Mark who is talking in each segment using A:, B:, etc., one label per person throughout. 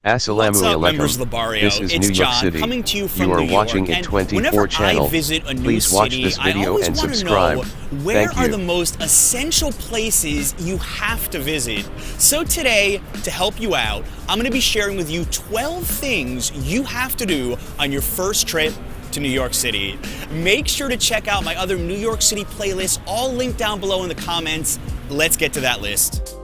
A: Assalamu
B: What's up, members of the
A: alaikum.
B: barrio?
A: This is
B: It's
A: New York
B: John
A: City.
B: coming to you from
A: You are
B: New York,
A: watching a
B: and
A: 24
B: whenever
A: channel.
B: I visit a new
A: Please watch
B: city,
A: this video
B: I always
A: and
B: want to
A: subscribe.
B: know where
A: Thank
B: are
A: you.
B: the most essential places you have to visit. So today, to help you out, I'm going to be sharing with you 12 things you have to do on your first trip to New York City. Make sure to check out my other New York City playlists, all linked down below in the comments. Let's get to that list.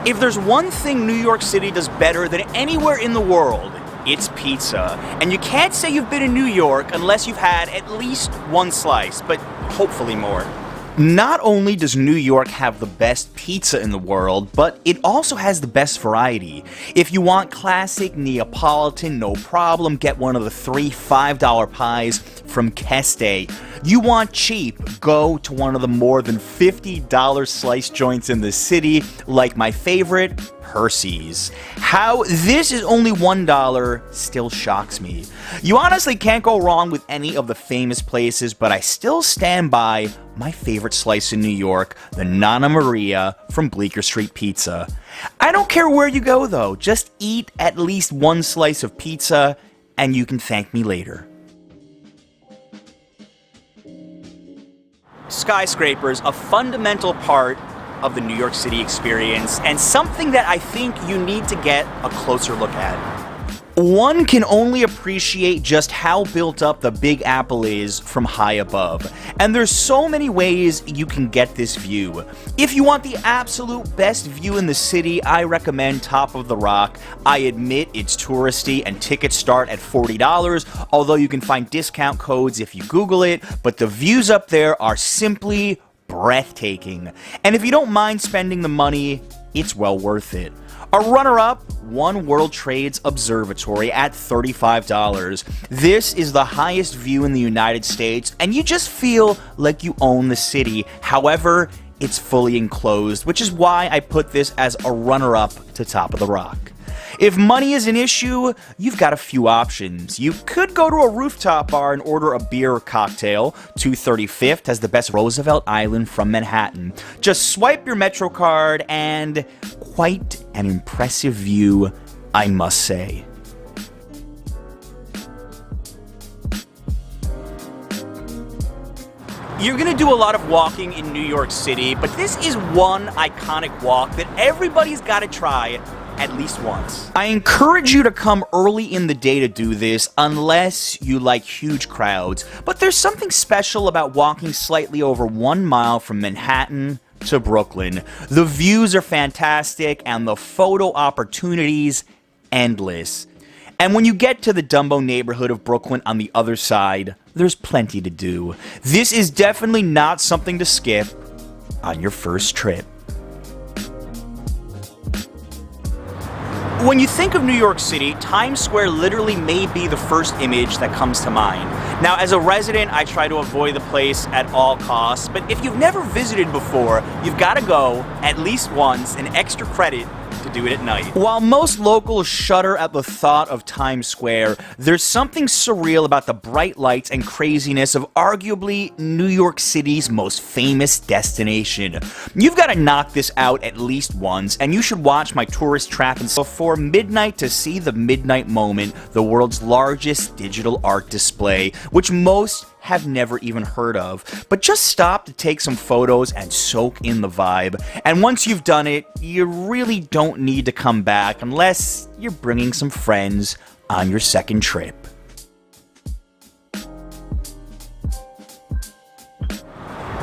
B: If there's one thing New York City does better than anywhere in the world, it's pizza. And you can't say you've been in New York unless you've had at least one slice, but hopefully more. Not only does New York have the best pizza in the world, but it also has the best variety. If you want classic Neapolitan, no problem, get one of the 3 $5 pies from Keste. You want cheap, go to one of the more than $50 slice joints in the city, like my favorite, Hershey's. How this is only $1 still shocks me. You honestly can't go wrong with any of the famous places, but I still stand by my favorite slice in New York, the Nonna Maria from Bleecker Street Pizza. I don't care where you go though, just eat at least one slice of pizza and you can thank me later. Skyscrapers, a fundamental part of the New York City experience, and something that I think you need to get a closer look at. One can only appreciate just how built up the Big Apple is from high above, and there's so many ways you can get this view. If you want the absolute best view in the city, I recommend Top of the Rock. I admit it's touristy and tickets start at $40, although you can find discount codes if you Google it, but the views up there are simply breathtaking. And if you don't mind spending the money, it's well worth it. A runner-up, One World Trade's Observatory at $35. This is the highest view in the United States, and you just feel like you own the city. However, it's fully enclosed, which is why I put this as a runner-up to Top of the Rock. If money is an issue, you've got a few options. You could go to a rooftop bar and order a beer or cocktail. 235th has the best Roosevelt Island from Manhattan. Just swipe your Metro card and quite an impressive view, I must say. You're gonna do a lot of walking in New York City, but this is one iconic walk that everybody's gotta try at least once. I encourage you to come early in the day to do this unless you like huge crowds, but there's something special about walking slightly over 1 mile from Manhattan to Brooklyn. The views are fantastic and the photo opportunities endless. And when you get to the Dumbo neighborhood of Brooklyn on the other side, there's plenty to do. This is definitely not something to skip on your first trip. When you think of New York City, Times Square literally may be the first image that comes to mind. Now, as a resident, I try to avoid the place at all costs, but if you've never visited before, you've got to go at least once, an extra credit to do it at night. While most locals shudder at the thought of Times Square, there's something surreal about the bright lights and craziness of arguably New York City's most famous destination. You've got to knock this out at least once, and you should watch my tourist trap before midnight to see the Midnight Moment, the world's largest digital art display, which most have never even heard of. But just stop to take some photos and soak in the vibe. And once you've done it, you really don't need to come back unless you're bringing some friends on your second trip.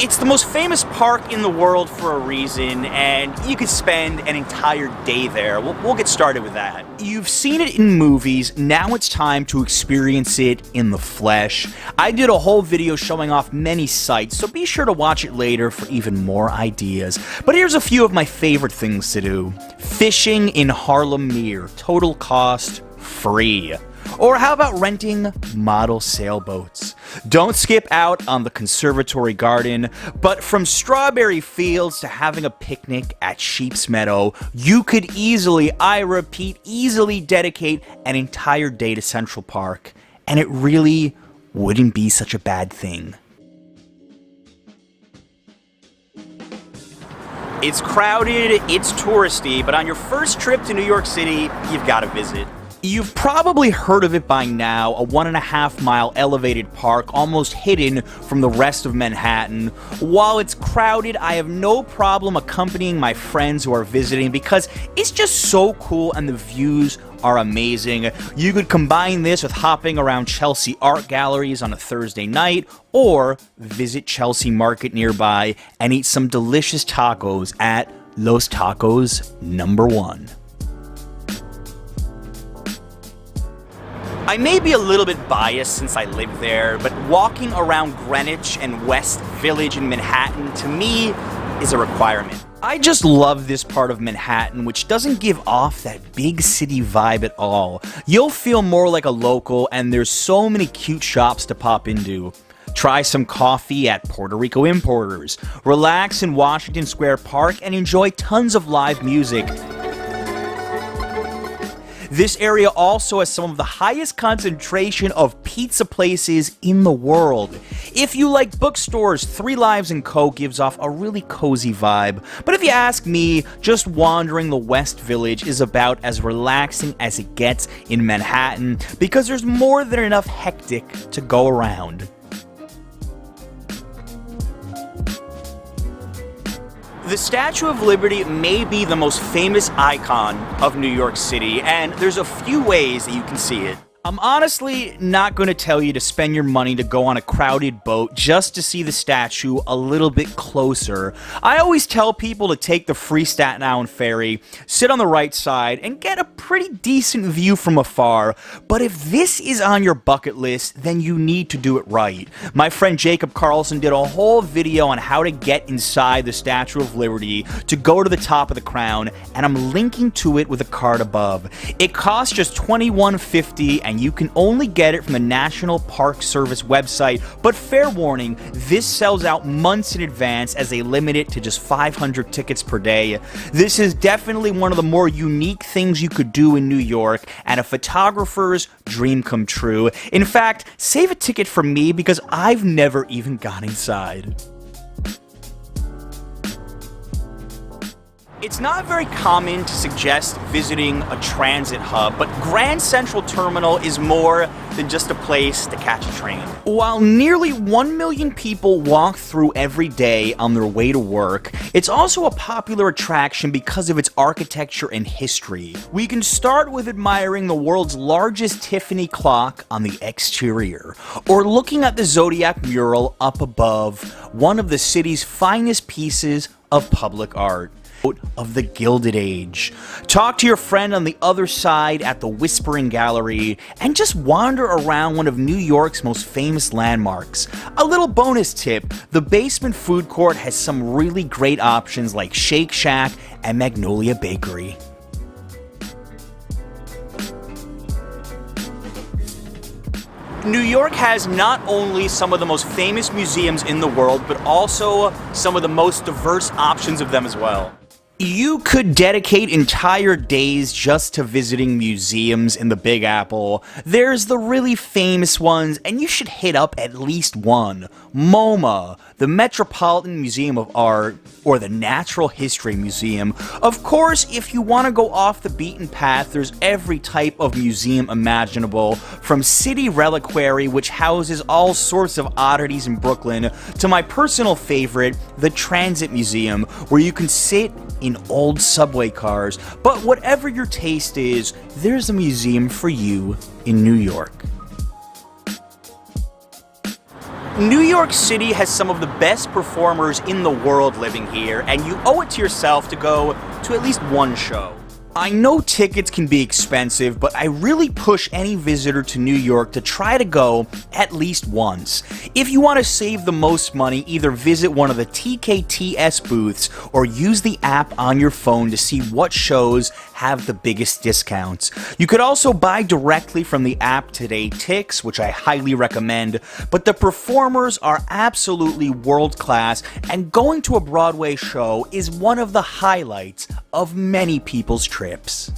B: It's the most famous park in the world for a reason, and you could spend an entire day there. We'll get started with that. You've seen it in movies, now it's time to experience it in the flesh. I did a whole video showing off many sites, so be sure to watch it later for even more ideas. But here's a few of my favorite things to do. Fishing in Harlem Meer, total cost free. Or how about renting model sailboats? Don't skip out on the Conservatory Garden, but from strawberry fields to having a picnic at Sheep's Meadow, you could easily, I repeat, easily dedicate an entire day to Central Park, and it really wouldn't be such a bad thing. It's crowded, it's touristy, but on your first trip to New York City, you've got to visit. You've probably heard of it by now, a 1.5-mile elevated park almost hidden from the rest of Manhattan. While it's crowded, I have no problem accompanying my friends who are visiting because it's just so cool and the views are amazing. You could combine this with hopping around Chelsea art galleries on a Thursday night, or visit Chelsea Market nearby and eat some delicious tacos at Los Tacos #1. I may be a little bit biased since I live there, but walking around Greenwich and West Village in Manhattan, to me, is a requirement. I just love this part of Manhattan, which doesn't give off that big city vibe at all. You'll feel more like a local, and there's so many cute shops to pop into. Try some coffee at Puerto Rico Importers, relax in Washington Square Park, and enjoy tons of live music. This area also has some of the highest concentration of pizza places in the world. If you like bookstores, Three Lives & Co. gives off a really cozy vibe. But if you ask me, just wandering the West Village is about as relaxing as it gets in Manhattan because there's more than enough hectic to go around. The Statue of Liberty may be the most famous icon of New York City, and there's a few ways that you can see it. I'm honestly not going to tell you to spend your money to go on a crowded boat just to see the statue a little bit closer. I always tell people to take the free Staten Island ferry, sit on the right side, and get a pretty decent view from afar. But if this is on your bucket list, then you need to do it right. My friend Jacob Carlson did a whole video on how to get inside the Statue of Liberty to go to the top of the crown, and I'm linking to it with a card above. It costs just $21.50, and you can only get it from the National Park Service website, but fair warning, this sells out months in advance as they limit it to just 500 tickets per day. This is definitely one of the more unique things you could do in New York, and a photographer's dream come true. In fact, save a ticket for me because I've never even gone inside. It's not very common to suggest visiting a transit hub, but Grand Central Terminal is more than just a place to catch a train. While nearly 1 million people walk through every day on their way to work, it's also a popular attraction because of its architecture and history. We can start with admiring the world's largest Tiffany clock on the exterior, or looking at the Zodiac mural up above, one of the city's finest pieces of public art. Of the Gilded Age. Talk to your friend on the other side at the Whispering Gallery, and just wander around one of New York's most famous landmarks. A little bonus tip, the basement food court has some really great options like Shake Shack and Magnolia Bakery. New York has not only some of the most famous museums in the world, but also some of the most diverse options of them as well. You could dedicate entire days just to visiting museums in the Big Apple. There's the really famous ones, and you should hit up at least one. MoMA, the Metropolitan Museum of Art, or the Natural History Museum. Of course, if you want to go off the beaten path, there's every type of museum imaginable, from City Reliquary, which houses all sorts of oddities in Brooklyn, to my personal favorite, the Transit Museum, where you can sit in old subway cars. But whatever your taste is, there's a museum for you in New York. New York City has some of the best performers in the world living here, and you owe it to yourself to go to at least one show. I know tickets can be expensive, but I really push any visitor to New York to try to go at least once. If you want to save the most money, either visit one of the TKTS booths or use the app on your phone to see what shows have the biggest discounts. You could also buy directly from the app Today Tix, which I highly recommend, but the performers are absolutely world class, and going to a Broadway show is one of the highlights of many people's trips.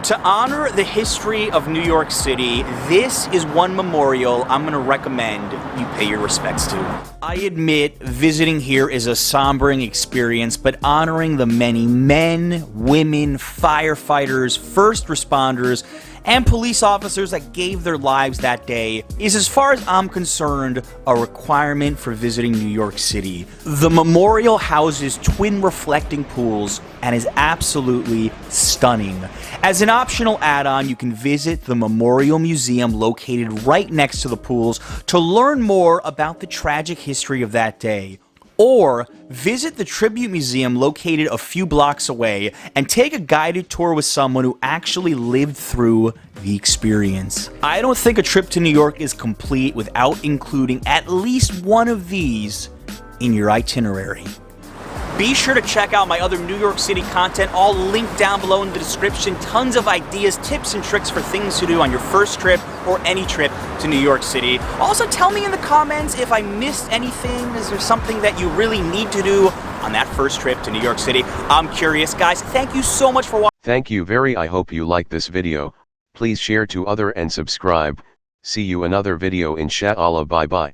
B: To honor the history of New York City, this is one memorial I'm going to recommend you pay your respects to. I admit visiting here is a sombering experience, but honoring the many men, women, firefighters, first responders, and police officers that gave their lives that day is, as far as I'm concerned, a requirement for visiting New York City. The memorial houses twin reflecting pools and is absolutely stunning. As an optional add-on, you can visit the Memorial Museum located right next to the pools to learn more about the tragic history of that day. Or visit the Tribute Museum located a few blocks away and take a guided tour with someone who actually lived through the experience. I don't think a trip to New York is complete without including at least one of these in your itinerary. Be sure to check out my other New York City content, all linked down below in the description. Tons of ideas, tips, and tricks for things to do on your first trip or any trip to New York City. Also, tell me in the comments if I missed anything. Is there something that you really need to do on that first trip to New York City? I'm curious, guys. Thank you so much for watching.
A: Thank you I hope you like this video. Please share to other and subscribe. See you another video inshallah. Bye bye.